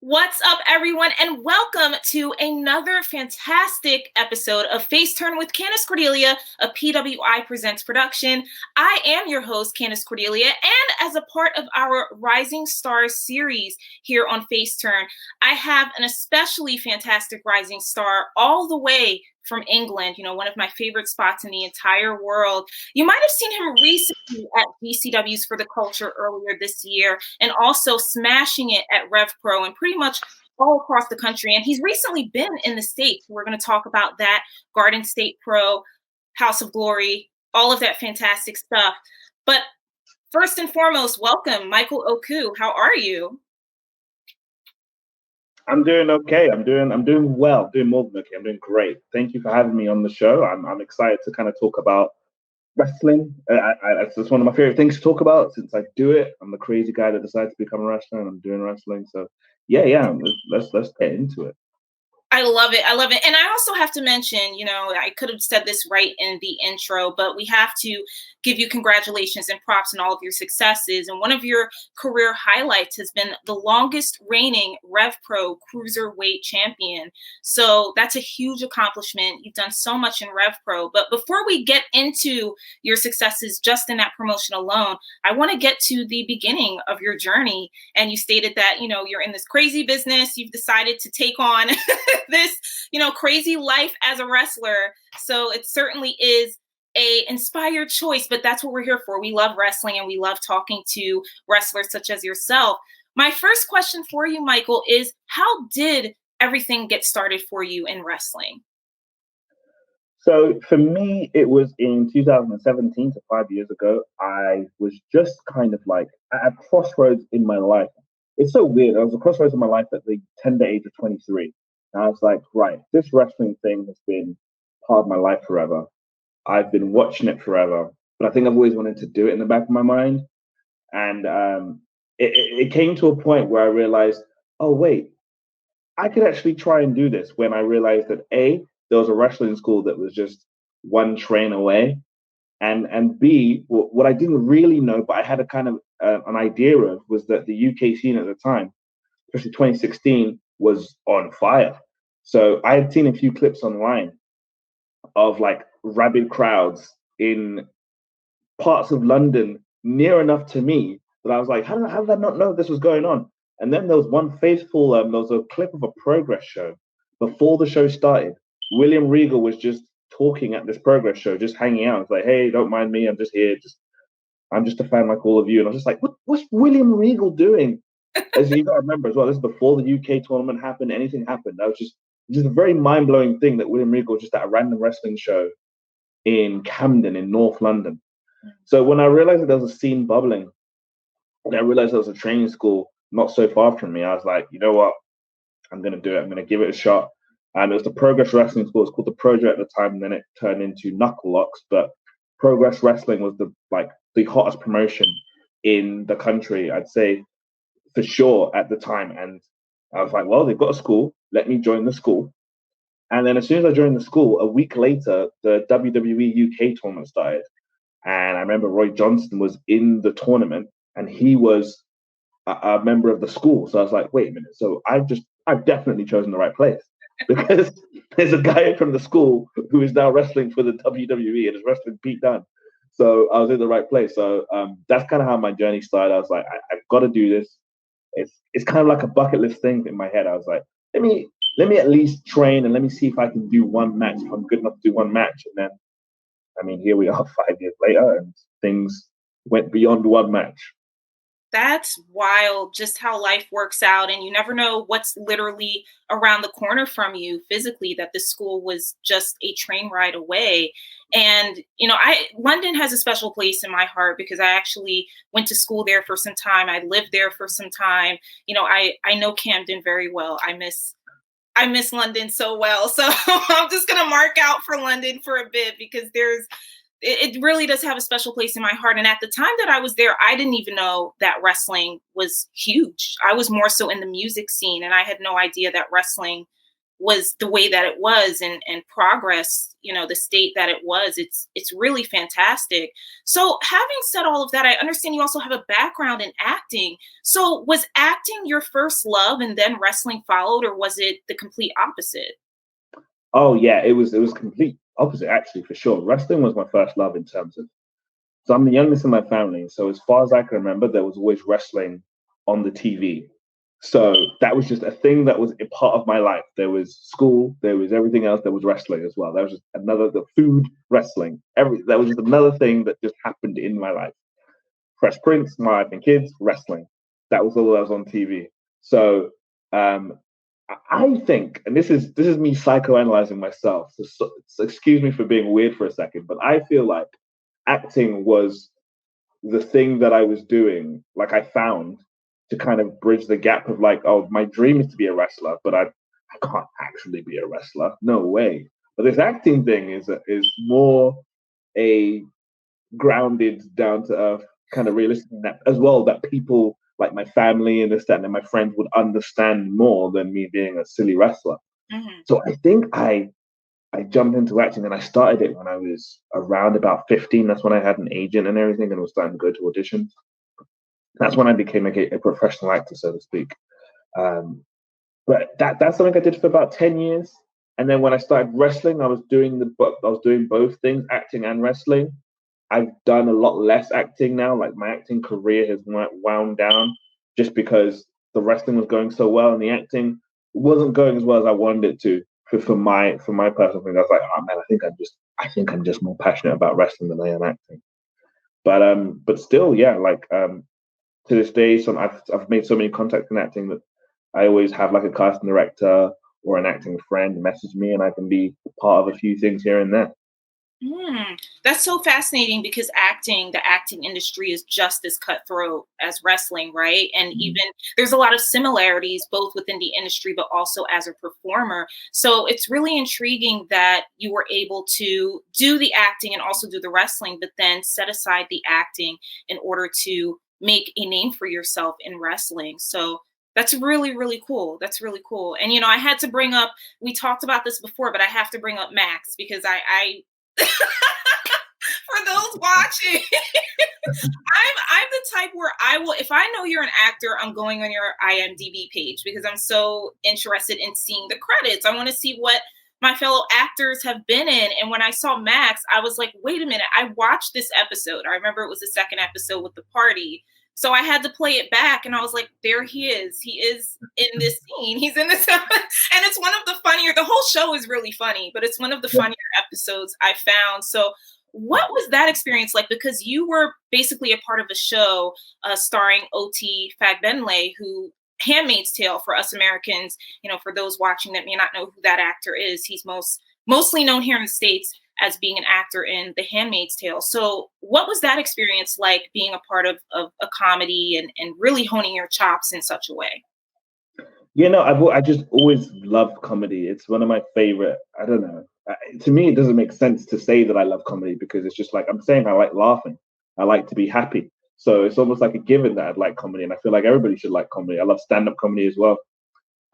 What's up, everyone, and welcome to another fantastic episode of FaceTurn with Candace Cordelia, a PWI Presents production. I am your host, Candace Cordelia, and as a part of our Rising Stars series here on FaceTurn, I have an especially fantastic rising star all the way from England, one of my favorite spots in the entire world. You might have seen him recently at GCW's For the Culture earlier this year, and also smashing it at Rev Pro and pretty much all across the country. And he's recently been in the States. We're going to talk about that, Garden State Pro, House of Glory, all of that fantastic stuff. But first and foremost, welcome, Michael Oku. How are you? I'm doing okay. I'm doing well. Doing more than okay. I'm doing great. Thank you for having me on the show. I'm excited to kind of talk about wrestling. It's one of my favorite things to talk about since I do it. I'm the crazy guy that decided to become a wrestler, and I'm doing wrestling. So yeah. Let's get into it. I love it. I love it. And I also have to mention, I could have said this right in the intro, but we have to give you congratulations and props on all of your successes. And one of your career highlights has been the longest reigning Rev Pro Cruiserweight champion. So that's a huge accomplishment. You've done so much in Rev Pro. But before we get into your successes just in that promotion alone, I want to get to the beginning of your journey. And you stated that, you're in this crazy business. You've decided to take on this, crazy life as a wrestler. So it certainly is a inspired choice, but that's what we're here for. We love wrestling and we love talking to wrestlers such as yourself. My first question for you, Michael, is how did everything get started for you in wrestling? So for me, it was in 2017, so 5 years ago. I was just kind of like at a crossroads in my life. It's so weird. I was at a crossroads in my life at the tender age of 23. And I was like, right, this wrestling thing has been part of my life forever. I've been watching it forever, but I think I've always wanted to do it in the back of my mind. And it came to a point where I realized, oh, wait, I could actually try and do this when I realized that A, there was a wrestling school that was just one train away. And B, what I didn't really know, but I had a kind of an idea of was that the UK scene at the time, especially 2016, was on fire. So I had seen a few clips online of like rabid crowds in parts of London near enough to me that I was like, how did I not know this was going on? And then there was one faithful, there was a clip of a progress show before the show started. William Regal was just talking at this progress show, just hanging out. It's like, hey, don't mind me, I'm just here. I'm just a fan like all of you. And I was just like, what's William Regal doing? As you got to remember as well, this is before the UK tournament happened, anything happened. That was just a very mind blowing thing that William Regal was just at a random wrestling show in Camden in North London. So when I realized that there was a scene bubbling, and I realized there was a training school not so far from me, I was like, you know what? I'm going to do it. I'm going to give it a shot. And it was the Progress Wrestling School. It's called the Project at the time, and then it turned into Knuckle Locks. But Progress Wrestling was the hottest promotion in the country, I'd say, for sure at the time. And I was like, well, they've got a school. Let me join the school. And then as soon as I joined the school, a week later, the WWE UK tournament started. And I remember Roy Johnson was in the tournament, and he was a member of the school. So I was like, wait a minute. So I've definitely chosen the right place because there's a guy from the school who is now wrestling for the WWE and is wrestling Pete Dunne. So I was in the right place. So that's kind of how my journey started. I was like, I've got to do this. It's kind of like a bucket list thing in my head. I was like, let me at least train and let me see if I can do one match. If I'm good enough to do one match, and then I mean, here we are 5 years later, and things went beyond one match. That's wild, just how life works out. And you never know what's literally around the corner from you physically, that the school was just a train ride away. And, London has a special place in my heart because I actually went to school there for some time. I lived there for some time. I know Camden very well. I miss London so well. So I'm just going to mark out for London for a bit because it really does have a special place in my heart. And at the time that I was there, I didn't even know that wrestling was huge. I was more so in the music scene, and I had no idea that wrestling was the way that it was, and progress, the state that it was. It's really fantastic. So having said all of that, I understand you also have a background in acting. So was acting your first love and then wrestling followed, or was it the complete opposite? Oh yeah, it was complete opposite actually for sure. Wrestling was my first love in terms of, so I'm the youngest in my family. So as far as I can remember, there was always wrestling on the TV. So that was just a thing that was a part of my life. There was school, there was everything else. There was wrestling as well. That was just another, the food, wrestling. That was just another thing that just happened in my life. Fresh Prince, My Wife and Kids, wrestling. That was all that was on TV. So um, I think, and this is me psychoanalyzing myself. So excuse me for being weird for a second, but I feel like acting was the thing that I was doing, like I found to kind of bridge the gap of like, oh, my dream is to be a wrestler, but I can't actually be a wrestler. No way. But this acting thing is more a grounded, down to earth kind of realistic that as well, that people like my family and this, that, and my friends would understand more than me being a silly wrestler. Hmm. So I think I jumped into acting and I started it when I was around about 15. That's when I had an agent and everything and was starting to go to auditions. That's when I became a professional actor, so to speak. Um, but that's something I did for about 10 years. And then when I started wrestling, I was doing both things, acting and wrestling. I've done a lot less acting now. Like my acting career has wound down just because the wrestling was going so well and the acting wasn't going as well as I wanted it to. For my personal thing, I was like, oh man, I think I'm just more passionate about wrestling than I am acting. But still, yeah, like to this day, I've made so many contacts in acting that I always have like a casting director or an acting friend message me, and I can be part of a few things here and there. That's so fascinating because the acting industry is just as cutthroat as wrestling, right? And Mhm. even there's a lot of similarities both within the industry, but also as a performer. So it's really intriguing that you were able to do the acting and also do the wrestling, but then set aside the acting in order to make a name for yourself in wrestling. So that's really, really cool. That's really cool. And I had to bring up, we talked about this before, but I have to bring up Max because I for those watching, I'm the type where I will, if I know you're an actor, I'm going on your IMDb page because I'm so interested in seeing the credits. I want to see what my fellow actors have been in. And when I saw Max, I was like, wait a minute, I watched this episode. I remember it was the second episode with the party. So I had to play it back and I was like, there he is. He is in this scene. He's in this. And it's one of the funnier, the whole show is really funny, but it's one of the Yeah. funnier episodes I found. So what was that experience like? Because you were basically a part of a show starring O.T. Fagbenle, who Handmaid's Tale for us Americans, for those watching that may not know who that actor is, he's mostly known here in the States as being an actor in The Handmaid's Tale. So what was that experience like being a part of a comedy and really honing your chops in such a way? I just always loved comedy. It's one of my favorite. I don't know. To me, it doesn't make sense to say that I love comedy because it's just like I'm saying I like laughing. I like to be happy. So it's almost like a given that I'd like comedy, and I feel like everybody should like comedy. I love stand-up comedy as well.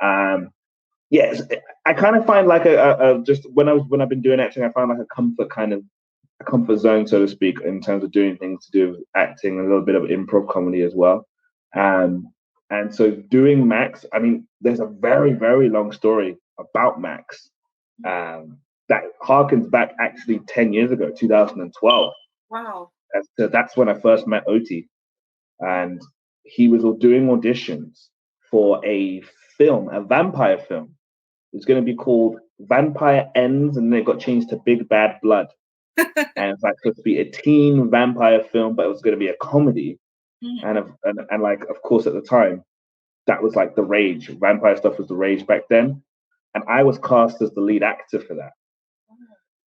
Um, yes, I kind of find like just when I've been doing acting, I find like a comfort zone, so to speak, in terms of doing things to do with acting, a little bit of improv comedy as well. Um, and so doing Max, I mean, there's a very, very long story about Max that harkens back actually 10 years ago, 2012. Wow. So that's when I first met Oti. And he was doing auditions for a film, a vampire film. It's going to be called Vampire Ends, and then it got changed to Big Bad Blood. And it's like supposed to be a teen vampire film, but it was going to be a comedy. Mhm. And like, of course, at the time, that was like the rage. Vampire stuff was the rage back then, and I was cast as the lead actor for that.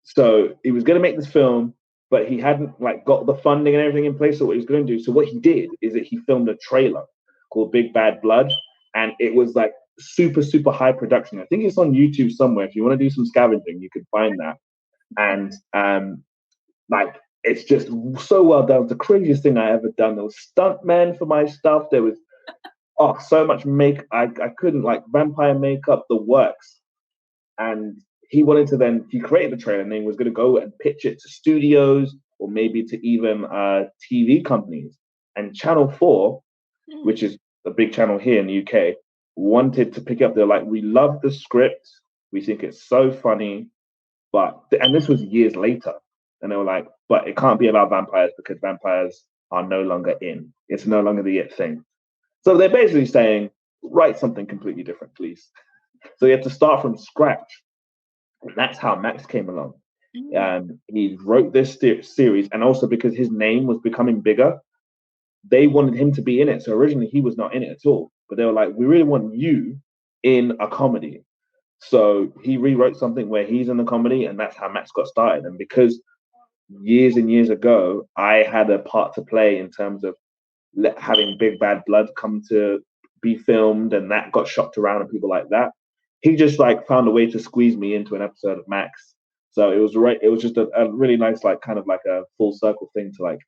So he was going to make this film, but he hadn't like got the funding and everything in place. So what he was going to do, so what he did is that he filmed a trailer called Big Bad Blood, and it was like super super high production. I think it's on YouTube somewhere. If you want to do some scavenging, you can find that. And like it's just so well done. It's the craziest thing I ever done. There was stuntmen for my stuff. There was so much make. I couldn't like vampire makeup, the works. And he created the trailer and then was going to go and pitch it to studios or maybe to even TV companies. And Channel 4, which is a big channel here in the UK, wanted to pick up. They're like, we love the script. We think it's so funny. And this was years later. And they were like, but it can't be about vampires because vampires are no longer in. It's no longer the it thing. So they're basically saying, write something completely different, please. So you have to start from scratch. And that's how Max came along. He wrote this series, and also because his name was becoming bigger, they wanted him to be in it. So originally he was not in it at all. But they were like, we really want you in a comedy. So he rewrote something where he's in the comedy, and that's how Max got started. And because years and years ago, I had a part to play in terms of having Big Bad Blood come to be filmed, and that got shopped around and people like that. He just like found a way to squeeze me into an episode of Max. So it was right. It was just a really nice, like kind of like a full circle thing to like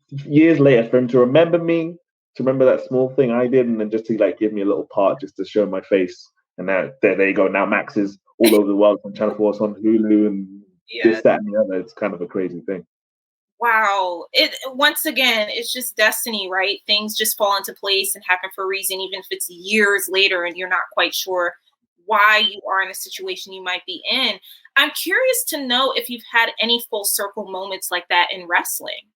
years later for him to remember me, to remember that small thing I did, and then just to like give me a little part just to show my face. And now there you go. Now Max is all over the world on Channel 4, on Hulu, and this, that, and the other. It's kind of a crazy thing. Wow. Once again, it's just destiny, right? Things just fall into place and happen for a reason, even if it's years later and you're not quite sure why you are in the situation you might be in. I'm curious to know if you've had any full circle moments like that in wrestling.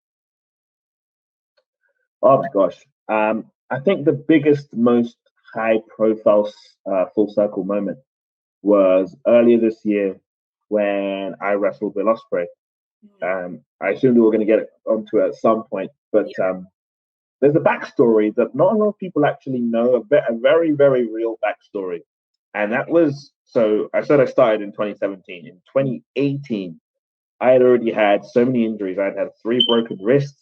Oh my gosh. I think the biggest, most high profile full circle moment was earlier this year when I wrestled Will Ospreay. I assumed we were going to get onto it at some point, but there's a backstory that not a lot of people actually know, a very, very real backstory. And that was, so I said I started in 2017. In 2018, I had already had so many injuries. I'd had 3 broken wrists.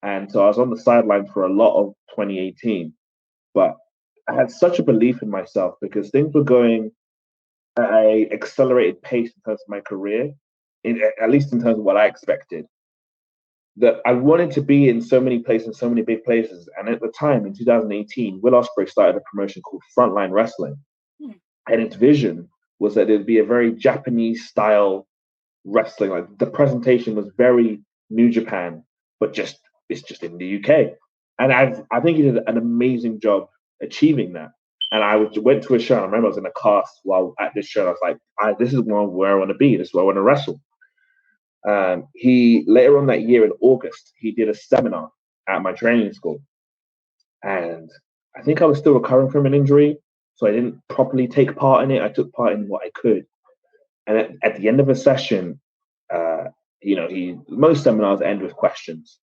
And so I was on the sidelines for a lot of 2018. But I had such a belief in myself because things were going at an accelerated pace in terms of my career, at least in terms of what I expected, that I wanted to be in so many places, so many big places. And at the time, in 2018, Will Ospreay started a promotion called Frontline Wrestling. And its vision was that it would be a very Japanese style wrestling. Like the presentation was very New Japan, but it's just in the UK. And I think he did an amazing job achieving that. And I went to a show. I remember I was in a cast while at this show. I was like, this is where I want to be. This is where I want to wrestle. He later on that year in August, he did a seminar at my training school. And I think I was still recovering from an injury, so I didn't properly take part in it. I took part in what I could. And at the end of a session, most seminars end with questions.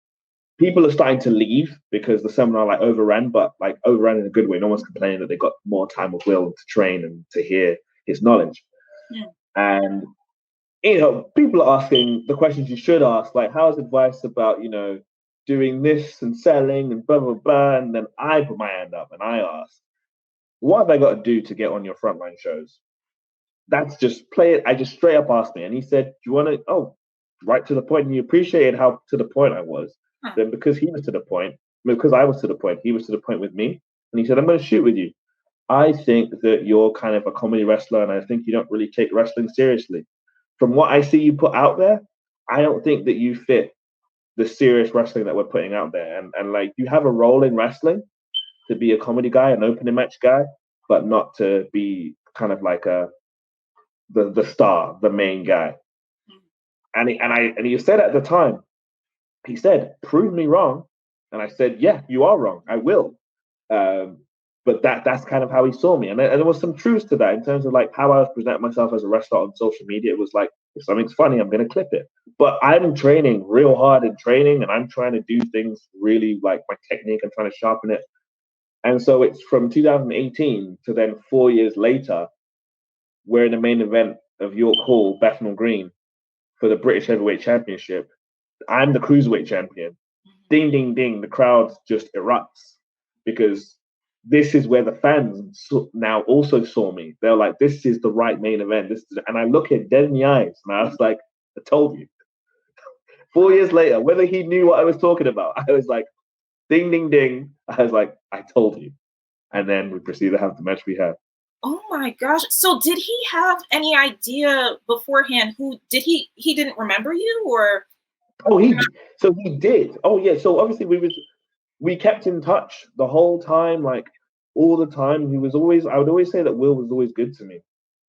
People are starting to leave because the seminar overran, but overran in a good way. No one's complaining that they got more time with Will to train and to hear his knowledge. And people are asking the questions you should ask, like how's advice about doing this and selling and blah blah blah. And then I put my hand up and I asked, what have I got to do to get on your frontline shows? That's just play it. I just straight up asked me, and he said, do you want to? Oh, right to the point. And he appreciated how to the point I was. Then because he was to the point, because I was to the point, he was to the point with me. And he said, I'm going to shoot with you. I think that you're kind of a comedy wrestler, and I think you don't really take wrestling seriously. From what I see you put out there, I don't think that you fit the serious wrestling that we're putting out there. And you have a role in wrestling to be a comedy guy, an opening match guy, but not to be kind of like the star, the main guy. And he said at the time, he said, prove me wrong. And I said, yeah, you are wrong. I will. But that's kind of how he saw me. And there was some truth to that in terms of how I was presenting myself as a wrestler on social media. It was like, if something's funny, I'm going to clip it. But I'm training real hard in training, and I'm trying to do things really my technique. I'm trying to sharpen it. And so it's from 2018 to then 4 years later, we're in the main event of York Hall, Bethnal Green, for the British Heavyweight Championship. I'm the Cruiserweight champion. Ding, ding, ding. The crowd just erupts because this is where the fans now also saw me. They're like, this is the right main event. And I look him dead in the eyes, and I was like, I told you. 4 years later, whether he knew what I was talking about, I was like, ding, ding, ding. I was like, I told you. And then we proceeded to have the match we had. Oh my gosh. So did he have any idea beforehand who did he didn't remember you or Oh, he did. Oh yeah. So obviously we kept in touch the whole time, like all the time. I would always say that Will was always good to me.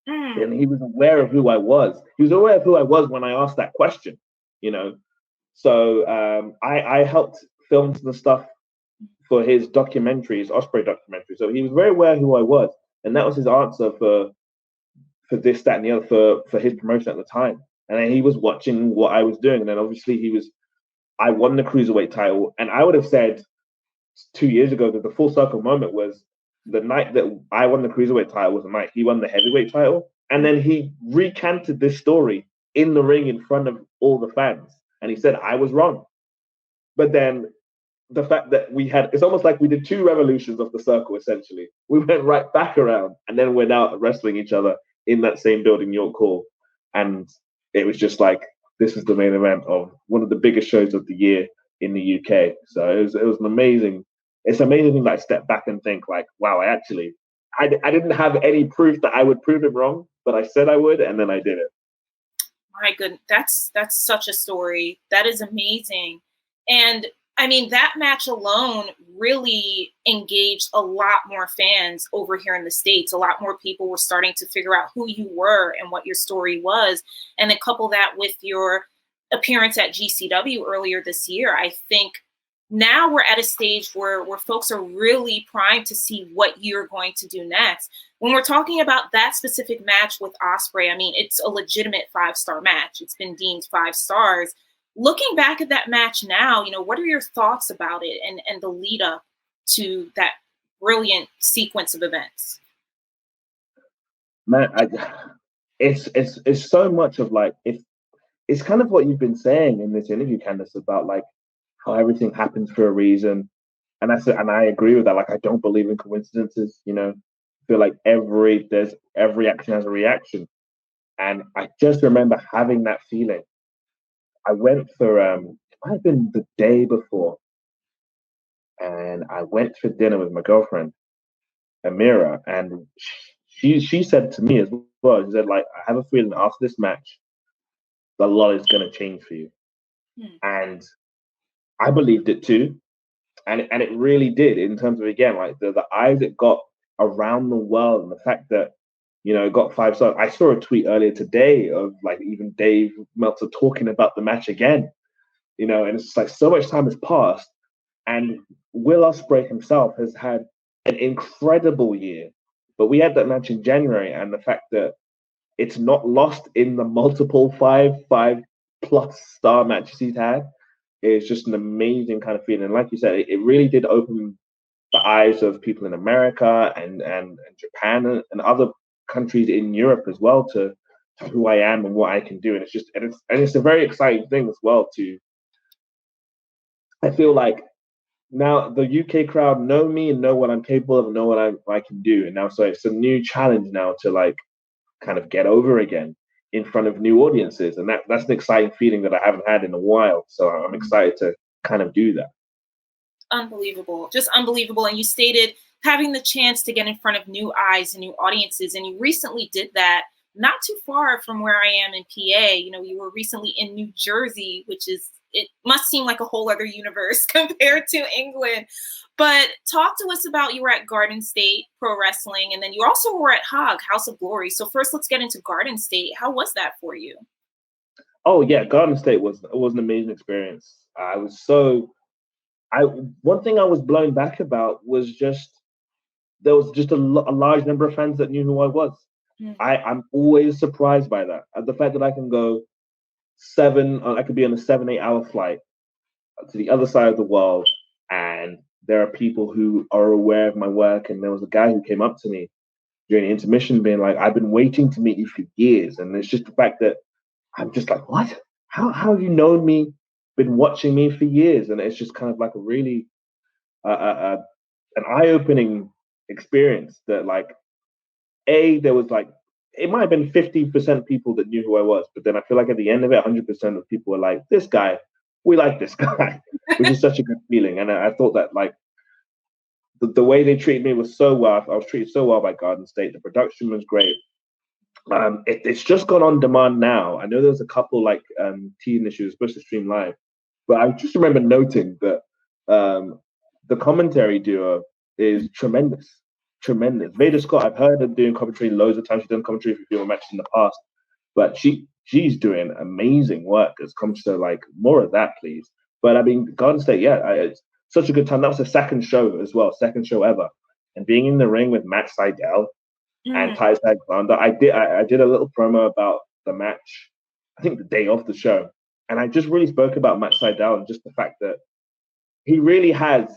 mm, And he was aware of who I was. He was aware of who I was when I asked that question, you know. So I helped film the stuff for his documentaries, Osprey documentary. So he was very aware who I was, and that was his answer for this, that, and the other for his promotion at the time. And then he was watching what I was doing, and then obviously I won the cruiserweight title, and I would have said 2 years ago that the full circle moment was the night that I won the cruiserweight title was the night he won the heavyweight title, and then he recanted this story in the ring in front of all the fans, and he said I was wrong. But then the fact that it's almost like we did two revolutions of the circle essentially. We went right back around, and then we're now wrestling each other in that same building, York Hall, and it was just like this is the main event of one of the biggest shows of the year in the UK. So it was an amazing. It's an amazing thing that I step back and think like, wow, I didn't have any proof that I would prove him wrong, but I said I would, and then I did it. my goodness, that's such a story. That is amazing. And I mean, that match alone really engaged a lot more fans over here in the States. A lot more people were starting to figure out who you were and what your story was. And then couple that with your appearance at GCW earlier this year, I think now we're at a stage where folks are really primed to see what you're going to do next. When we're talking about that specific match with Osprey, I mean, it's a legitimate 5-star match. It's been deemed 5 stars. Looking back at that match now, what are your thoughts about it and the lead up to that brilliant sequence of events? Man, it's so much of like it's kind of what you've been saying in this interview, Candace, about like how everything happens for a reason. And I agree with that. Like I don't believe in coincidences, I feel like every action has a reaction. And I just remember having that feeling. I went for it might have been the day before, and I went for dinner with my girlfriend, Amira, and she said to me as well, she said, like, I have a feeling after this match, a lot is gonna change for you. Hmm. And I believed it too. And it really did in terms of again like the eyes it got around the world and the fact that it got 5 stars. I saw a tweet earlier today of like even Dave Meltzer talking about the match again, and it's just like so much time has passed, and Will Ospreay himself has had an incredible year, but we had that match in January, and the fact that it's not lost in the multiple five plus star matches he's had is just an amazing kind of feeling. And like you said, it really did open the eyes of people in America and Japan and other countries in Europe as well to who I am and what I can do. And it's a very exciting thing as well I feel like now the UK crowd know me and know what I'm capable of and know what I can do. And now so it's a new challenge now to like kind of get over again in front of new audiences. And that's an exciting feeling that I haven't had in a while. So I'm excited to kind of do that. Unbelievable, just unbelievable. And you stated having the chance to get in front of new eyes and new audiences. And you recently did that not too far from where I am in PA. You were recently in New Jersey, it must seem like a whole other universe compared to England. But talk to us about you were at Garden State Pro Wrestling, and then you also were at House of Glory. So first, let's get into Garden State. How was that for you? Oh yeah, Garden State was an amazing experience. One thing I was blown back about was just there was just a large number of fans that knew who I was. Mm. I'm always surprised by that. The fact that I can go I could be on a 7-8 hour flight to the other side of the world, and there are people who are aware of my work. And there was a guy who came up to me during the intermission being like, I've been waiting to meet you for years. And it's just the fact that I'm just like, what? How have you known me, been watching me for years? And it's just kind of like a really an eye-opening experience that like there was like it might have been 50% people that knew who I was, but then I feel like at the end of it 100% of people were like, this guy, we like this guy, which is such a good feeling. And I thought that like the way they treated me was so well. I was treated so well by Garden State. The production was great. It's just gone on demand now. I know there's a couple like teen issues supposed to stream live, but I just remember noting that the commentary duo is tremendous, tremendous. Veda Scott, I've heard her doing commentary loads of times. She's done commentary for female matches in the past, but she's doing amazing work. As comes to like more of that, please. But I mean, Garden State, yeah, it's such a good time. That was the second show as well, second show ever, and being in the ring with Matt Sydal and Titus Alexander. I did a little promo about the match, I think the day of the show. And I just really spoke about Matt Sydal and just the fact that he really has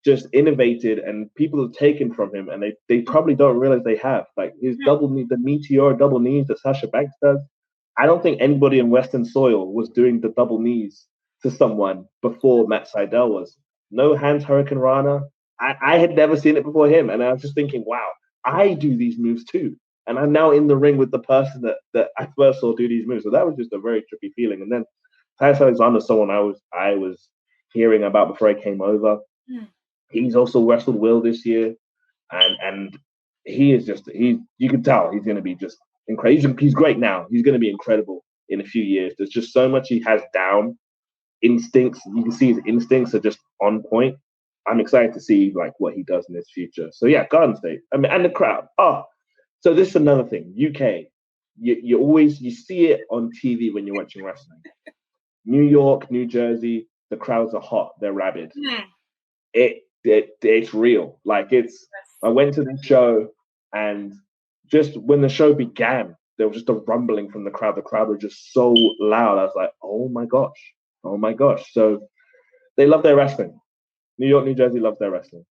just innovated and people have taken from him and they probably don't realize they have. Like his double knee, the meteor double knees that Sasha Banks does. I don't think anybody in Western soil was doing the double knees to someone before Matt Sydal was. No hands Hurricane Rana. I had never seen it before him. And I was just thinking, wow, I do these moves too. And I'm now in the ring with the person that I first saw do these moves. So that was just a very trippy feeling. And then Titus Alexander, someone I was hearing about before I came over. He's also wrestled Will this year. And he is just, you can tell he's going to be just incredible. He's great now. He's going to be incredible in a few years. There's just so much he has down. Instincts, you can see his instincts are just on point. I'm excited to see like what he does in his future. So yeah, Garden State. I mean, and the crowd. Oh, so this is another thing. UK, you see it on TV when you're watching wrestling. New York, New Jersey, the crowds are hot. They're rabid. It's real. Like I went to the show and just when the show began, there was just a rumbling from the crowd. The crowd was just so loud. I was like, oh my gosh. So they love their wrestling. New York, New Jersey loves their wrestling.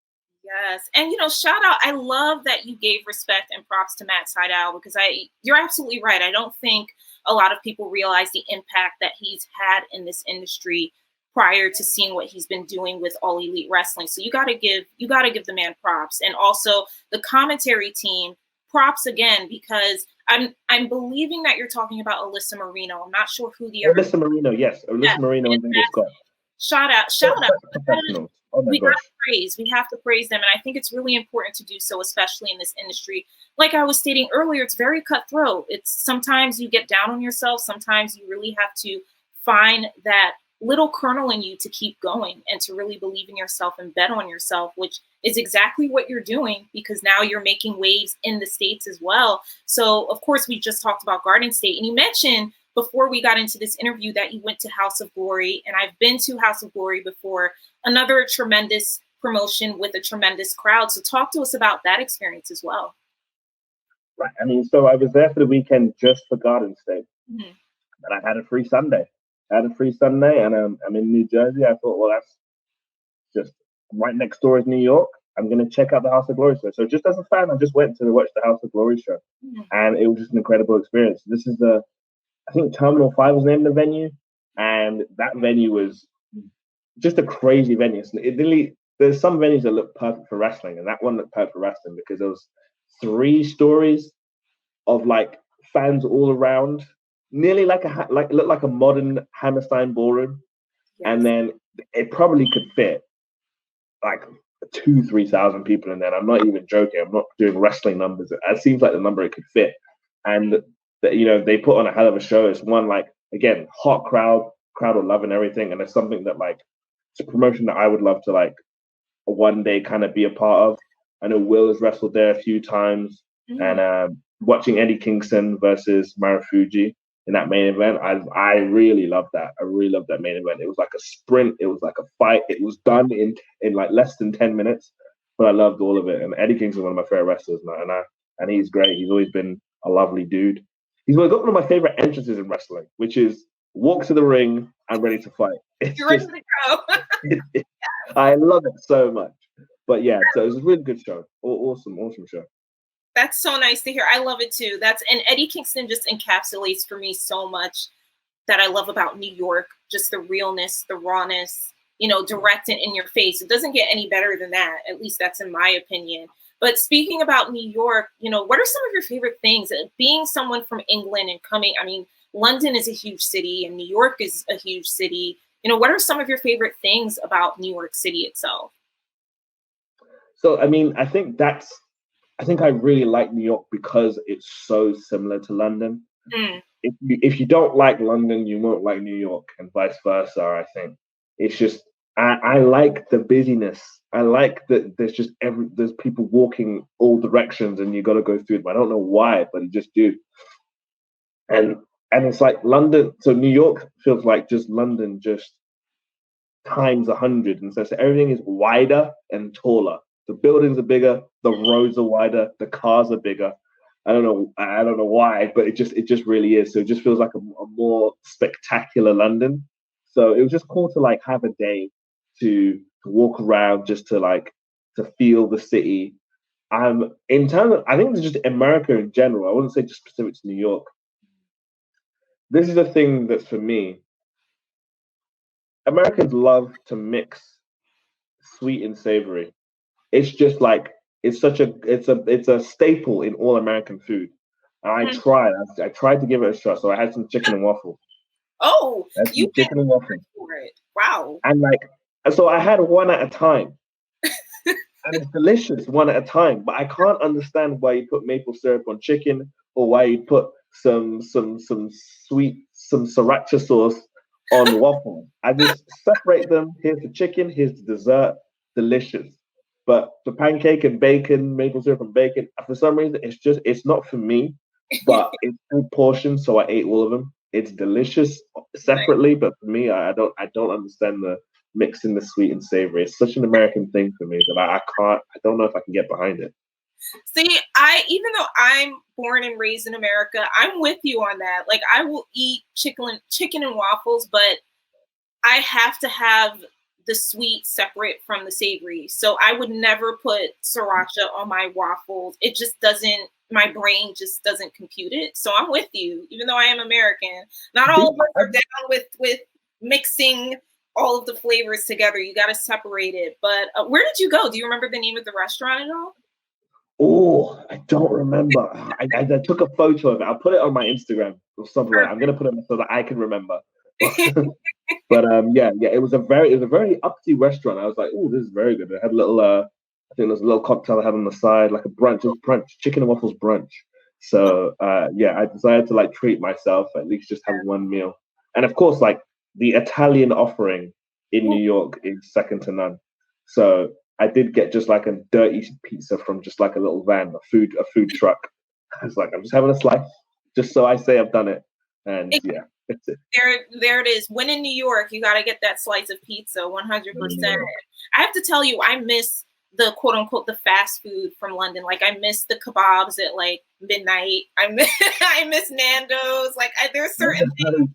Yes. And, shout out. I love that you gave respect and props to Matt Sydal because you're absolutely right. I don't think a lot of people realize the impact that he's had in this industry prior to seeing what he's been doing with All Elite Wrestling. So you got to give the man props. And also the commentary team props again, because I'm believing that you're talking about Alyssa Marino. I'm not sure who the other. Alyssa Marino, yes. Alyssa Marino and Veda Scott. Shout out. Oh my gosh. We have to praise them. And I think it's really important to do so, especially in this industry. Like I was stating earlier, it's very cutthroat. It's sometimes you get down on yourself. Sometimes you really have to find that little kernel in you to keep going and to really believe in yourself and bet on yourself, which is exactly what you're doing because now you're making waves in the States as well. So of course, we just talked about Garden State, and you mentioned before we got into this interview that you went to House of Glory, and I've been to House of Glory before, another tremendous promotion with a tremendous crowd. So talk to us about that experience as well. Right. I mean, so I was there for the weekend just for Garden State, and I had a free Sunday. And I'm in New Jersey. I thought, well, that's just right next door is New York. I'm going to check out the House of Glory show. So just as a fan, I just went to watch the House of Glory show, and it was just an incredible experience. This is I think Terminal 5 was the name of the venue, and that venue was just a crazy venue. There's some venues that look perfect for wrestling, and that one looked perfect for wrestling because there was 3 stories of like fans all around, nearly it looked like a modern Hammerstein ballroom, and then it probably could fit like 2,000-3,000 people in there. I'm not even joking. I'm not doing wrestling numbers. It seems like the number it could fit, and they put on a hell of a show. It's one like again hot crowd of love and everything, and it's something that like it's a promotion that I would love to like one day kind of be a part of. I know Will has wrestled there a few times, and watching Eddie Kingston versus Marufuji in that main event, I really loved that. I really loved that main event. It was like a sprint. It was like a fight. It was done in like less than 10 minutes, but I loved all of it. And Eddie Kingston is one of my favorite wrestlers now, and he's great. He's always been a lovely dude. He's got one of my favorite entrances in wrestling, which is walk to the ring, I'm ready to fight. You're ready to go. I love it so much. But yeah, so it was a really good show. Awesome show. That's so nice to hear. I love it too. And Eddie Kingston just encapsulates for me so much that I love about New York, just the realness, the rawness, direct and in your face. It doesn't get any better than that. At least that's in my opinion. But speaking about New York, what are some of your favorite things? Being someone from England and coming, I mean, London is a huge city and New York is a huge city. What are some of your favorite things about New York City itself? So I mean, I think I really like New York because it's so similar to London. Mm. If you don't like London, you won't like New York, and vice versa. I think it's just I like the busyness. I like that there's people walking all directions, and you got to go through them. I don't know why, but you just do. And and it's like London. So New York feels like just London, just times 100, and so everything is wider and taller. The buildings are bigger, the roads are wider, the cars are bigger. I don't know why, but it just really is. So it just feels like a more spectacular London. So it was just cool to like have a day to walk around, just to like to feel the city. In terms of, I think it's just America in general. I wouldn't say just specific to New York. This is the thing that's for me. Americans love to mix sweet and savory. It's just like it's a staple in all American food. And Mm. I tried to give it a shot. So I had some chicken and waffles. Oh, I had you some chicken and waffles. went for it. Wow. And like so I had one at a time. And it's delicious one at a time. But I can't understand why you put maple syrup on chicken or why you put some sweet some sriracha sauce on waffle. I just separate them. Here's the chicken, here's the dessert. Delicious. But the pancake and bacon, maple syrup and bacon, for some reason it's not for me, but it's good portions, so I ate all of them. It's delicious Nice. separately, but for me, I don't understand the mixing the sweet and savory. It's such an American thing for me that I don't know if I can get behind it. See, even though I'm born and raised in America, I'm with you on that. Like I will eat chicken and waffles, but I have to have the sweet separate from the savory. So I would never put sriracha on my waffles. It just doesn't, my brain just doesn't compute it. So I'm with you, even though I am American. Not all of us are down with mixing all of the flavors together. You got to separate it. But where did you go? Do you remember the name of the restaurant at all? Oh, I don't remember. I took a photo of it. I'll put it on my Instagram or something like that. I'm gonna put it so that I can remember. But yeah, it was a very uppity restaurant. I was like, oh, this is very good. It had a little I think there's a little cocktail I had on the side, like a brunch, just brunch, chicken and waffles brunch. So yeah, I decided to like treat myself, at least just have one meal. And of course, like the Italian offering in New York is second to none. So I did get just like a dirty pizza from just like a little van, a food truck. I was like, I'm just having a slice, just so I say I've done it. And yeah, that's it. There it is. When in New York, you got to get that slice of pizza, 100%. Mm. I have to tell you, I miss the quote unquote the fast food from London. Like I miss the kebabs at like midnight. I miss I miss Nando's. Like there's certain things.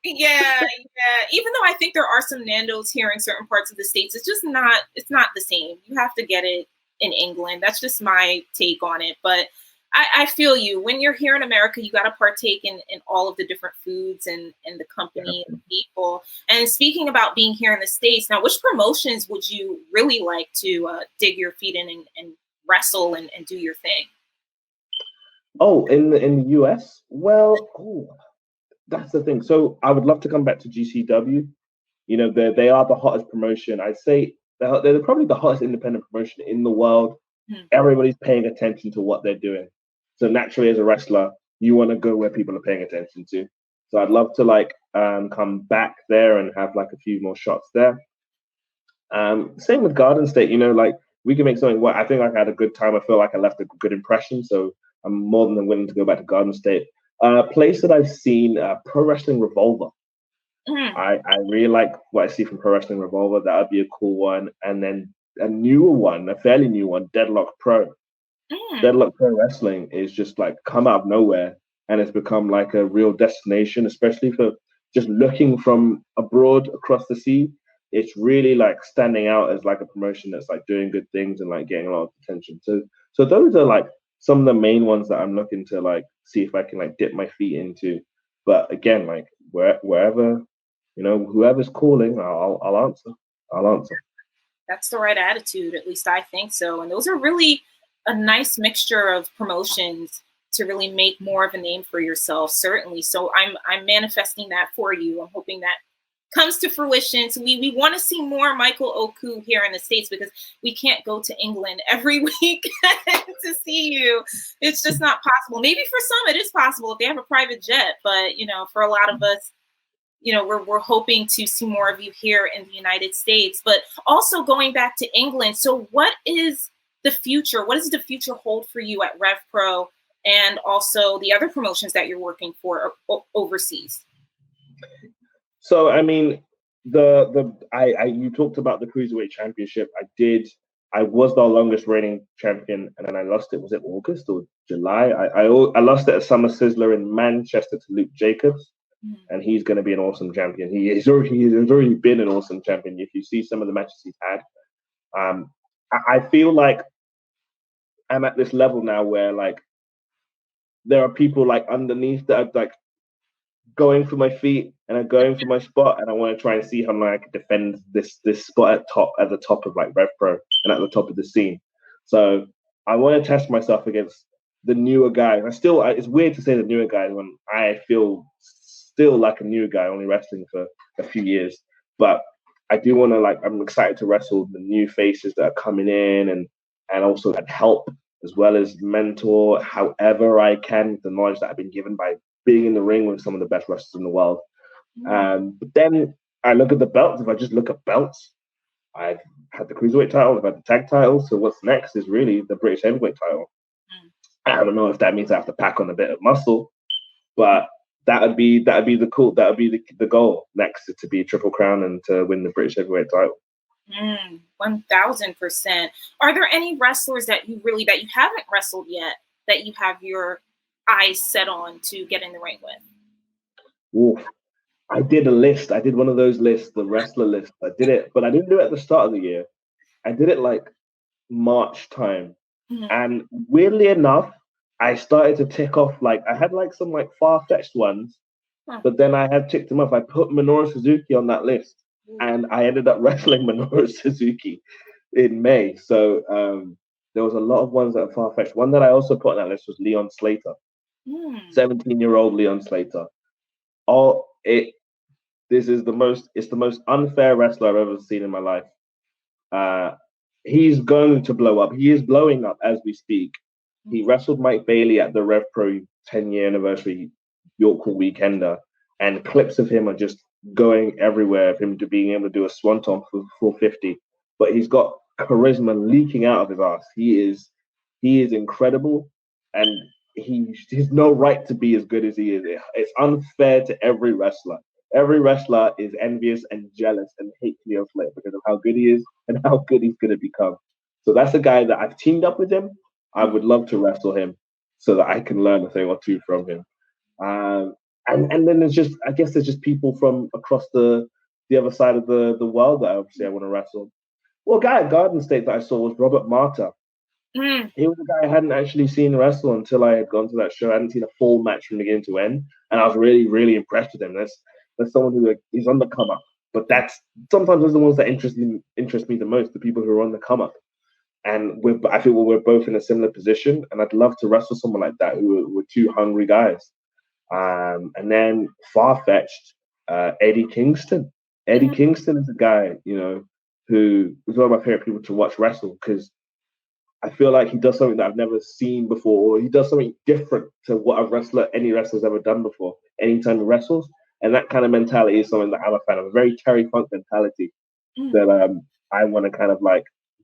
Yeah, yeah. Even though I think there are some Nando's here in certain parts of the States, it's not the same. You have to get it in England. That's just my take on it. But I feel you. When you're here in America, you got to partake in all of the different foods and the company and people. And speaking about being here in the States, now, which promotions would you really like to dig your feet in and wrestle and do your thing? Oh, in the US? Well, that's the thing. So I would love to come back to GCW. You know, they are the hottest promotion. I'd say they're probably the hottest independent promotion in the world. Hmm. Everybody's paying attention to what they're doing. So naturally, as a wrestler, you want to go where people are paying attention to. So I'd love to like come back there and have like a few more shots there. Same with Garden State. You know, like we can make something work. I think I had a good time. I feel like I left a good impression. So I'm more than willing to go back to Garden State. Place that I've seen, Pro Wrestling Revolver. Hmm. I really like what I see from Pro Wrestling Revolver. That would be a cool one. And then a newer one, a fairly new one, Deadlock Pro. Hmm. Deadlock Pro Wrestling is just like come out of nowhere and it's become like a real destination, especially for just looking from abroad across the sea. It's really like standing out as like a promotion that's like doing good things and like getting a lot of attention. So those are like some of the main ones that I'm looking to like see if I can like dip my feet into. But again, like wherever, whoever's calling, I'll answer. I'll answer. That's the right attitude. At least I think so. And those are really a nice mixture of promotions to really make more of a name for yourself. Certainly. So I'm manifesting that for you. I'm hoping that comes to fruition. So we want to see more Michael Oku here in the States, because we can't go to England every week to see you. It's just not possible. Maybe for some it is possible if they have a private jet, but for a lot of us, we're hoping to see more of you here in the United States. But also going back to England, so what is the future? What does the future hold for you at RevPro, and also the other promotions that you're working for overseas? So, I mean, you talked about the Cruiserweight Championship. I was the longest reigning champion, and then I lost it. Was it August or July? I lost it at Summer Sizzler in Manchester to Luke Jacobs, and he's going to be an awesome champion. He's already been an awesome champion. If you see some of the matches he's had, I feel like I'm at this level now where like there are people like underneath that are like going for my feet and I'm going for my spot, and I want to try and see how I can defend this spot at the top of like RevPro and at the top of the scene. So I want to test myself against the newer guys. It's weird to say the newer guys when I feel still like a new guy, only wrestling for a few years. But I do want to I'm excited to wrestle the new faces that are coming in, and also help as well as mentor however I can the knowledge that I've been given by being in the ring with some of the best wrestlers in the world. But then I look at the belts. If I just look at belts, I've had the Cruiserweight title, I've had the tag title. So what's next is really the British Heavyweight title. I don't know if that means I have to pack on a bit of muscle, but that would be the goal next, to be a Triple Crown and to win the British Heavyweight title. 1000%. Are there any wrestlers that you haven't wrestled yet that you have your eyes set on to get in the ring with? Oof. I did a list. I did one of those lists, the wrestler list. I did it, but I didn't do it at the start of the year. I did it like March time. And weirdly enough, I started to tick off, I had some far-fetched ones, but then I had ticked them off. I put Minoru Suzuki on that list, and I ended up wrestling Minoru Suzuki in May. So there was a lot of ones that are far-fetched. One that I also put on that list was Leon Slater, 17-year-old Leon Slater. It's the most unfair wrestler I've ever seen in my life. He's going to blow up. He is blowing up as we speak. He wrestled Mike Bailey at the RevPro 10-year anniversary Yorkville Weekender, and clips of him are just going everywhere of him to being able to do a swanton for 450. But he's got charisma leaking out of his ass. He is incredible, and he has no right to be as good as he is. It's unfair to every wrestler. Every wrestler is envious and jealous and hates Leo Slater because of how good he is and how good he's going to become. So that's a guy that I've teamed up with him. I would love to wrestle him so that I can learn a thing or two from him. And then there's just people from across the other side of the world that obviously I want to wrestle. Well, a guy at Garden State that I saw was Robert Marta. He was a guy I hadn't actually seen wrestle until I had gone to that show. I hadn't seen a full match from beginning to end, and I was really, really impressed with him. There's someone who is on the come up, but sometimes those are the ones that interest me the most, the people who are on the come up. And I feel we're both in a similar position, and I'd love to wrestle someone like that who were two hungry guys. And then far-fetched, Eddie Kingston. Eddie Kingston is a guy, who is one of my favorite people to watch wrestle, because I feel like he does something that I've never seen before, or he does something different to what any wrestler's ever done before, anytime he wrestles. And that kind of mentality is something that I'm a fan of, a very Terry Funk mentality that I want to kind of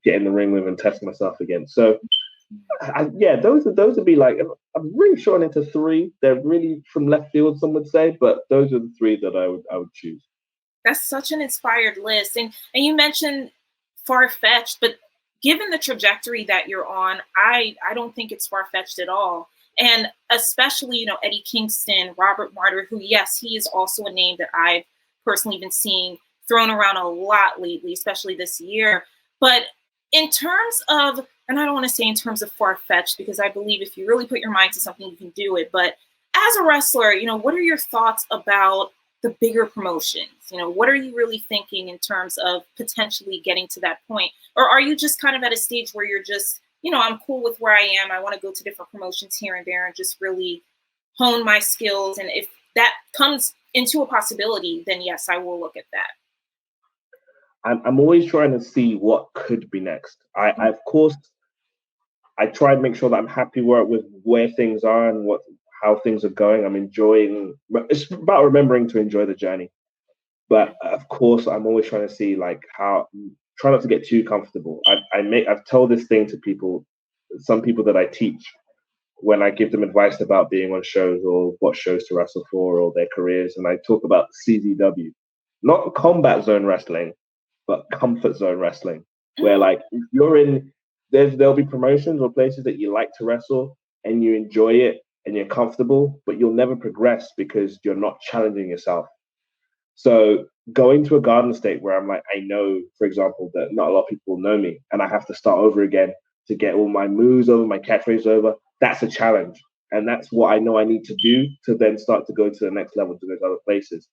get in the ring with and test myself against. So, those would be I'm really short into three. They're really from left field, some would say, but those are the three that I would choose. That's such an inspired list. And you mentioned far-fetched, but given the trajectory that you're on, I don't think it's far-fetched at all. And especially, Eddie Kingston, Robert Martyr, who, yes, he is also a name that I've personally been seeing thrown around a lot lately, especially this year. But in terms of, and I don't want to say in terms of far-fetched, because I believe if you really put your mind to something, you can do it. But as a wrestler, what are your thoughts about the bigger promotions? What are you really thinking in terms of potentially getting to that point? Or are you just kind of at a stage where you're just, I'm cool with where I am. I want to go to different promotions here and there and just really hone my skills. And if that comes into a possibility, then yes, I will look at that. I'm always trying to see what could be next. Of course, I try and make sure that I'm happy with where things are and how things are going. I'm enjoying. It's about remembering to enjoy the journey. But of course, I'm always trying to see like how. Try not to get too comfortable. I've told this thing to people, some people that I teach, when I give them advice about being on shows or what shows to wrestle for or their careers, and I talk about CZW, not combat zone wrestling, but comfort zone wrestling, where like if you're in, there'll be promotions or places that you like to wrestle and you enjoy it and you're comfortable, but you'll never progress because you're not challenging yourself. So going to a Garden State where I'm like, I know, for example, that not a lot of people know me and I have to start over again to get all my moves over, my catchphrase over, that's a challenge. And that's what I know I need to do to then start to go to the next level, to those other places.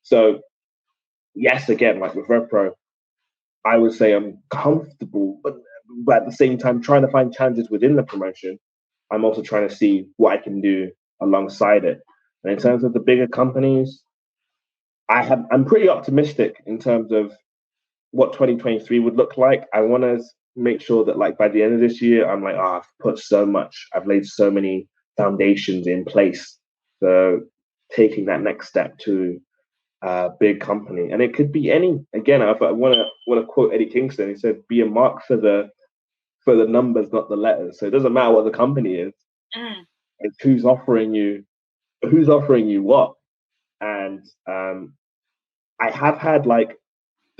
So yes, again, like with RevPro, I would say I'm comfortable, but at the same time, trying to find challenges within the promotion, I'm also trying to see what I can do alongside it. And in terms of the bigger companies, I'm pretty optimistic in terms of what 2023 would look like. I want to make sure that like by the end of this year, I'm like, I've put so much, I've laid so many foundations in place. So taking that next step to a big company, and it could be any. Again, I want to quote Eddie Kingston. He said, "Be a mark for the numbers, not the letters." So it doesn't matter what the company is; it's who's offering you what. And I have had like,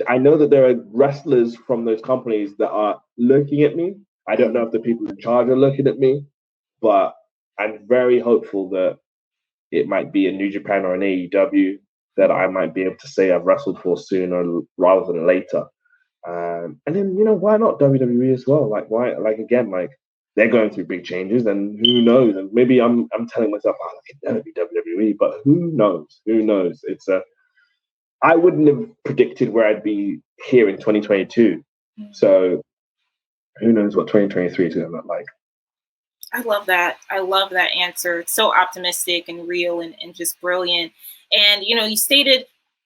I know that there are wrestlers from those companies that are looking at me. I don't know if the people in charge are looking at me, but I'm very hopeful that it might be a New Japan or an AEW that I might be able to say I've wrestled for sooner rather than later. And then, why not WWE as well? Like, why? Like, again, like they're going through big changes, and who knows? And maybe I'm telling myself, oh, it could never be WWE, but who knows? Who knows? I wouldn't have predicted where I'd be here in 2022. So who knows what 2023 is going to look like? I love that. I love that answer. It's so optimistic and real and just brilliant. And, you stated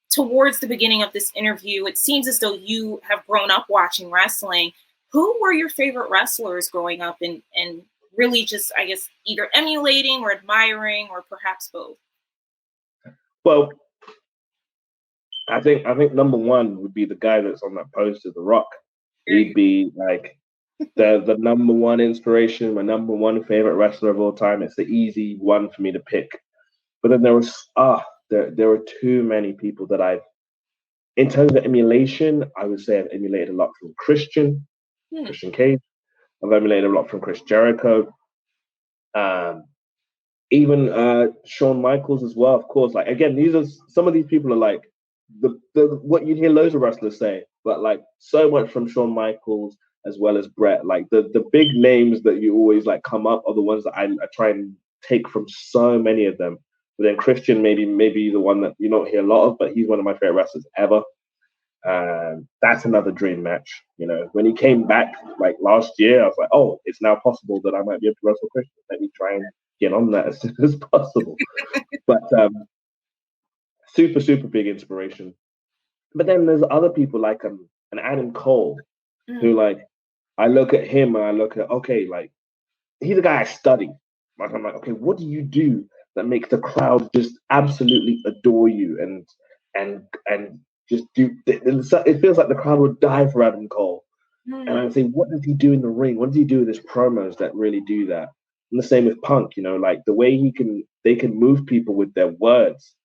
towards the beginning of this interview, it seems as though you have grown up watching wrestling. Who were your favorite wrestlers growing up and really just, I guess, either emulating or admiring or perhaps both? Well, I think number one would be the guy that's on that poster, The Rock. He'd be like the number one inspiration, my number one favorite wrestler of all time. It's the easy one for me to pick. But then there were too many people that in terms of emulation, I would say I've emulated a lot from Christian Cage. I've emulated a lot from Chris Jericho. Even Shawn Michaels as well, of course. Like, again, some of these people are like the what you'd hear loads of wrestlers say, but like so much from Shawn Michaels as well as Brett. Like the big names that you always like come up are the ones that I try and take from so many of them. But then Christian, maybe the one that you don't hear a lot of, but he's one of my favorite wrestlers ever. That's another dream match. When he came back like last year, I was like, oh, it's now possible that I might be able to wrestle Christian. Let me try and get on that as soon as possible. But super, super big inspiration. But then there's other people like an Adam Cole, who like I look at him and I look at, okay, like he's a guy I study. Like I'm like, okay, what do you do that makes the crowd just absolutely adore you and just do? It feels like the crowd would die for Adam Cole. And I say, what does he do in the ring? What does he do with his promos that really do that? And the same with Punk, like the way they can move people with their words.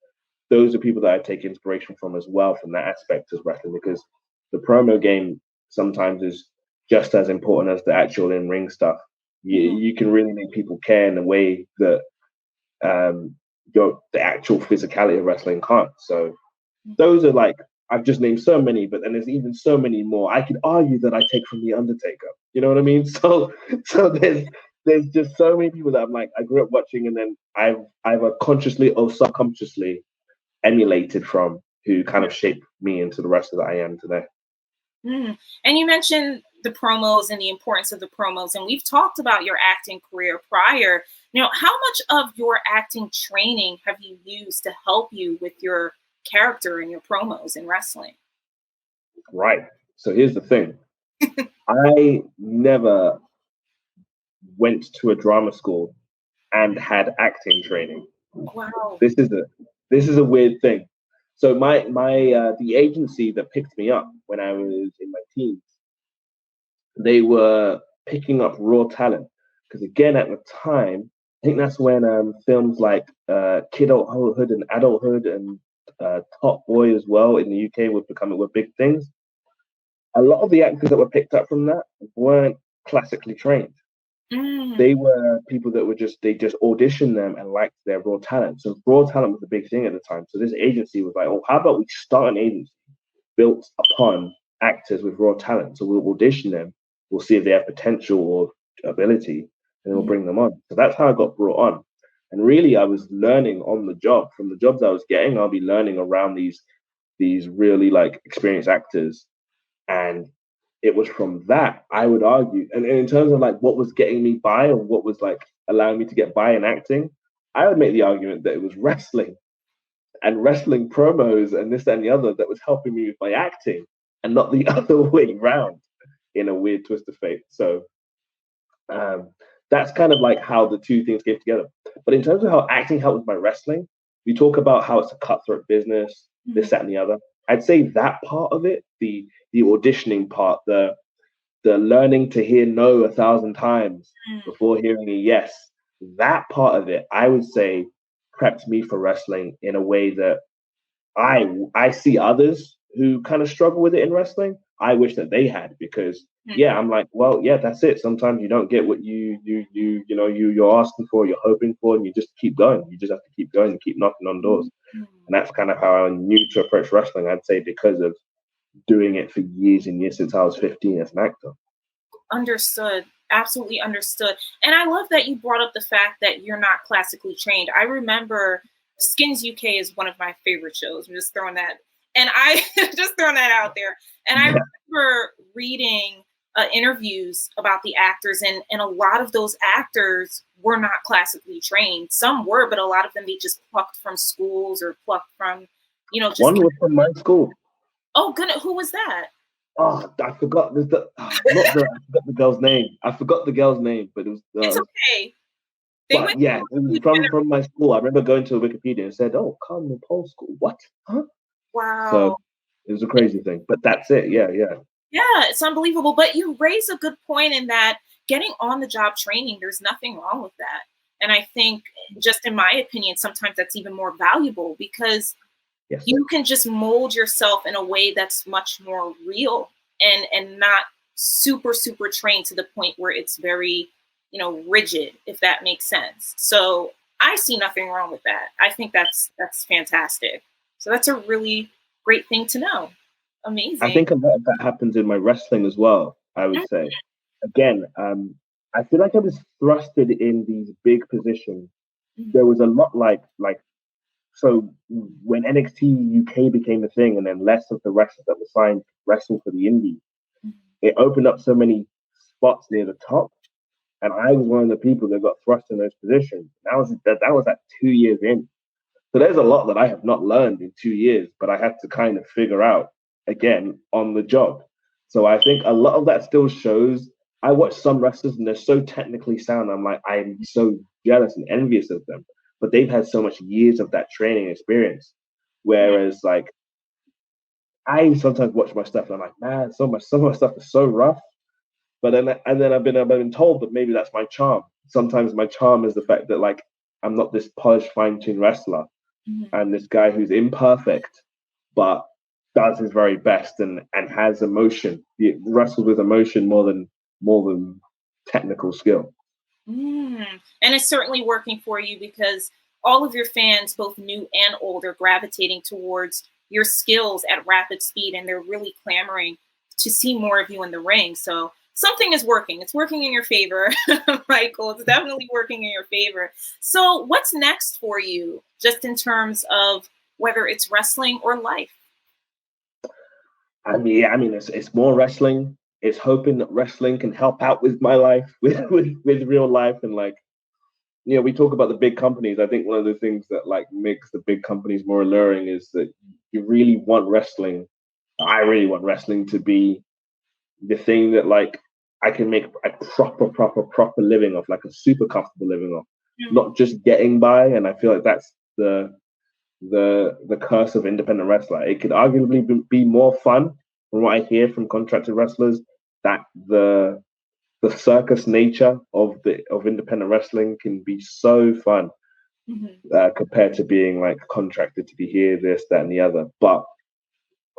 Those are people that I take inspiration from as well, from that aspect of wrestling, because the promo game sometimes is just as important as the actual in-ring stuff. You can really make people care in a way that the actual physicality of wrestling can't. So those are like, I've just named so many, but then there's even so many more. I could argue that I take from The Undertaker. You know what I mean? So there's just so many people that I'm like, I grew up watching, and then I've either consciously or subconsciously emulated from, who kind of shaped me into the wrestler that I am today. And you mentioned, the promos and the importance of the promos. And we've talked about your acting career prior. How much of your acting training have you used to help you with your character and your promos in wrestling? Right. So here's the thing. I never went to a drama school and had acting training. Wow. This is a weird thing. So the agency that picked me up when I was in my teens, they were picking up raw talent because again at the time, I think that's when films like Kidulthood and Adulthood and Top Boy as well in the UK were big things. A lot of the actors that were picked up from that weren't classically trained. They were people that they just auditioned them and liked their raw talent. So raw talent was a big thing at the time. So this agency was like, oh, how about we start an agency built upon actors with raw talent? So we'll audition them, we'll see if they have potential or ability, and we'll bring them on. So that's how I got brought on. And really, I was learning on the job. From the jobs I was getting, I'll be learning around these really like experienced actors. And it was from that, I would argue, and in terms of like what was getting me by or what was like allowing me to get by in acting, I would make the argument that it was wrestling and wrestling promos and this that, and the other that was helping me with my acting and not the other way around in a weird twist of fate. So that's kind of like how the two things came together. But in terms of how acting helped with my wrestling, we talk about how it's a cutthroat business, this, that, and the other. I'd say that part of it, the auditioning part, the learning to hear no 1,000 times before hearing a yes, that part of it, I would say, prepped me for wrestling in a way that I see others who kind of struggle with it in wrestling. I wish that they had, because I'm like, well, yeah, that's it. Sometimes you don't get what you're asking for, you're hoping for, and you just keep going. You just have to keep going and keep knocking on doors. And that's kind of how I knew to approach wrestling, I'd say, because of doing it for years and years since I was 15 as an actor. Understood. Absolutely understood. And I love that you brought up the fact that you're not classically trained. I remember Skins UK is one of my favorite shows. I'm just throwing that. And I just throwing that out there. And I remember reading interviews about the actors, and a lot of those actors were not classically trained. Some were, but a lot of them they just plucked from schools or plucked from, just one was from my school. Oh, goodness, who was that? Oh, I forgot. I forgot the girl's name. I forgot the girl's name, but it was. It's okay. It was from my school. I remember going to Wikipedia and said, "Oh, Carmen Pole School." What? Huh? Wow. So it was a crazy thing, but that's it. Yeah. Yeah, it's unbelievable. But you raise a good point in that getting on the job training, there's nothing wrong with that. And I think, just in my opinion, sometimes that's even more valuable because you can just mold yourself in a way that's much more real and not super, super trained to the point where it's very, rigid, if that makes sense. So I see nothing wrong with that. I think that's fantastic. So that's a really great thing to know. Amazing. I think a lot of that happens in my wrestling as well, I would say. Again, I feel like I was thrusted in these big positions. There was a lot so when NXT UK became a thing and then less of the wrestlers that were signed wrestle for the indies, it opened up so many spots near the top. And I was one of the people that got thrust in those positions. That was like 2 years in. So there's a lot that I have not learned in 2 years, but I had to kind of figure out again on the job. So I think a lot of that still shows. I watch some wrestlers and they're so technically sound. I'm like, I'm so jealous and envious of them, but they've had so much years of that training experience. Whereas like, I sometimes watch my stuff and I'm like, man, some of my stuff is so rough. But then I've been told that maybe that's my charm. Sometimes my charm is the fact that like I'm not this polished, fine-tuned wrestler. And this guy who's imperfect, but does his very best and has emotion. He wrestles with emotion more than technical skill. And it's certainly working for you because all of your fans, both new and old, are gravitating towards your skills at rapid speed, and they're really clamoring to see more of you in the ring. So something is working. It's working in your favor, Michael. It's definitely working in your favor. So what's next for you, just in terms of whether it's wrestling or life? I mean, it's more wrestling. it's hoping that wrestling can help out with my life, with real life, and like, we talk about the big companies. I think one of the things that like makes the big companies more alluring is that you really want wrestling. I really want wrestling to be the thing that like I can make a proper living off, like a super comfortable living off, not just getting by. And I feel like that's the curse of independent wrestler. It could arguably be more fun from what I hear from contracted wrestlers, that the circus nature of independent wrestling can be so fun compared to being like contracted to be here, this, that, and the other. But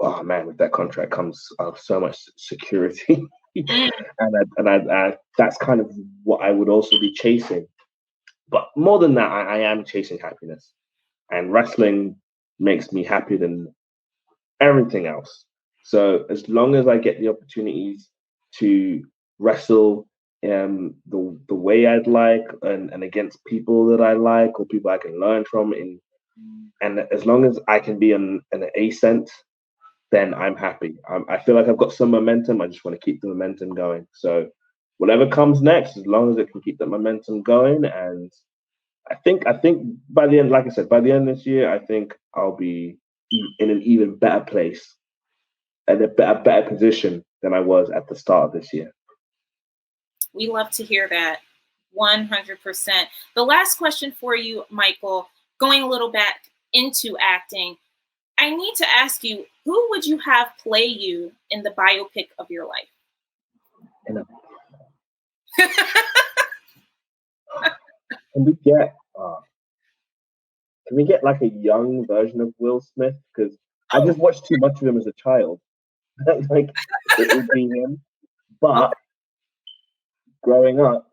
oh man, with that contract comes so much security, and that's kind of what I would also be chasing. But more than that, I am chasing happiness, and wrestling makes me happier than everything else. So as long as I get the opportunities to wrestle the way I'd like, and against people that I like, or people I can learn from, and as long as I can be an ascent, then I'm happy. I feel like I've got some momentum. I just want to keep the momentum going. So whatever comes next, as long as it can keep that momentum going, and I think by the end, like I said, by the end of this year, I think I'll be in an even better place, at a better position than I was at the start of this year. We love to hear that. 100%. The last question for you, Michael, going a little back into acting, I need to ask you, who would you have play you in the biopic of your life? Can we get like a young version of Will Smith? Because I just watched too much of him as a child. Like, it would be him. But growing up,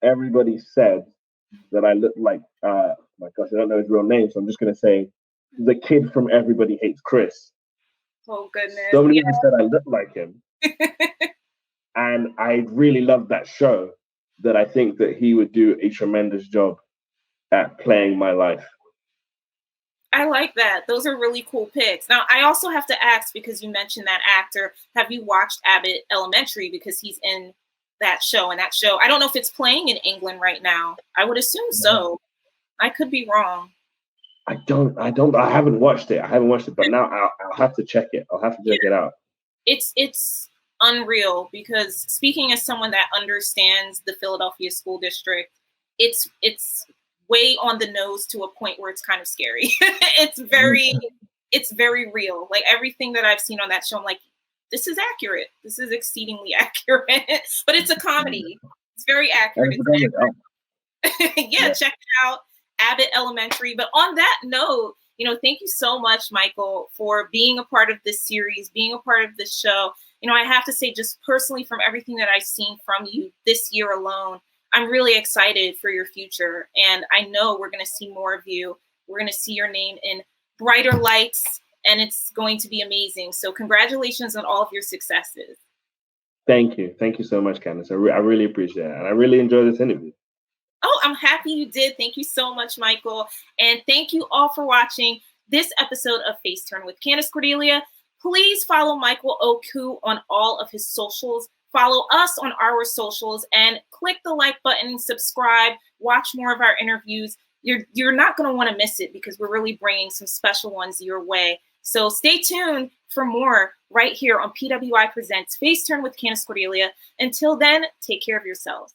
everybody said that I looked like, my gosh, I don't know his real name, so I'm just going to say the kid from Everybody Hates Chris. Oh, goodness. So many people said I looked like him. And I really loved that show, that I think that he would do a tremendous job at playing my life. I like that. Those are really cool picks. Now, I also have to ask, because you mentioned that actor, have you watched Abbott Elementary? Because he's in that show. And that show, I don't know if it's playing in England right now. I would assume so. I could be wrong. I haven't watched it, but now I'll have to check it. I'll have to check it out. It's unreal, because speaking as someone that understands the Philadelphia school district, it's way on the nose to a point where it's kind of scary. It's very real. Like, everything that I've seen on that show, I'm like, this is accurate. This is exceedingly accurate. But it's a comedy. It's very accurate. Check it out. Abbott Elementary. But on that note, thank you so much, Michael, for being a part of this series, being a part of this show. I have to say, just personally, from everything that I've seen from you this year alone, I'm really excited for your future. And I know we're going to see more of you. We're going to see your name in brighter lights, and it's going to be amazing. So congratulations on all of your successes. Thank you. Thank you so much, Candace. I really appreciate it. And I really enjoyed this interview. Oh, I'm happy you did. Thank you so much, Michael. And thank you all for watching this episode of FaceTurn with Candace Cordelia. Please follow Michael Oku on all of his socials. Follow us on our socials and click the like button, subscribe, watch more of our interviews. You're not going to want to miss it, because we're really bringing some special ones your way. So stay tuned for more right here on PWI Presents FaceTurn with Candace Cordelia. Until then, take care of yourselves.